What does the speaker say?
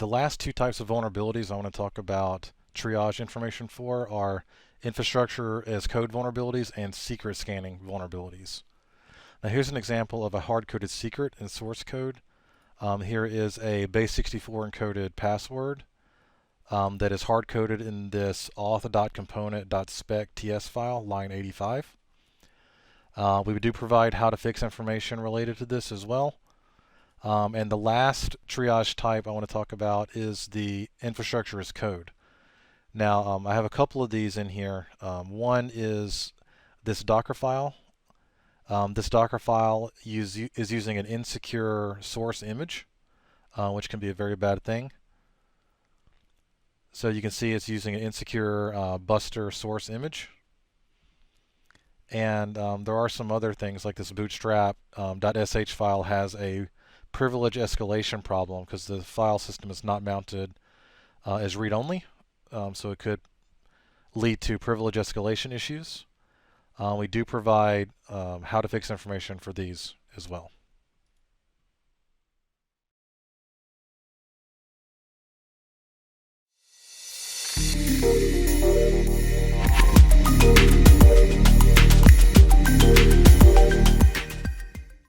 The last two types of vulnerabilities I want to talk about triage information for are infrastructure as code vulnerabilities and secret scanning vulnerabilities. Now here's an example of a hard-coded secret in source code. Here is a base64 encoded password that is hard-coded in this auth.component.spec ts file, line 85. We do provide how to fix information related to this as well. And the last triage type I want to talk about is the infrastructure as code. Now, I have a couple of these in here. One is this Dockerfile. This Dockerfile is using an insecure source image, which can be a very bad thing. So you can see it's using an insecure Buster source image. And there are some other things like this bootstrap .sh file has a privilege escalation problem because the file system is not mounted as read-only, so it could lead to privilege escalation issues. We do provide how to fix information for these as well.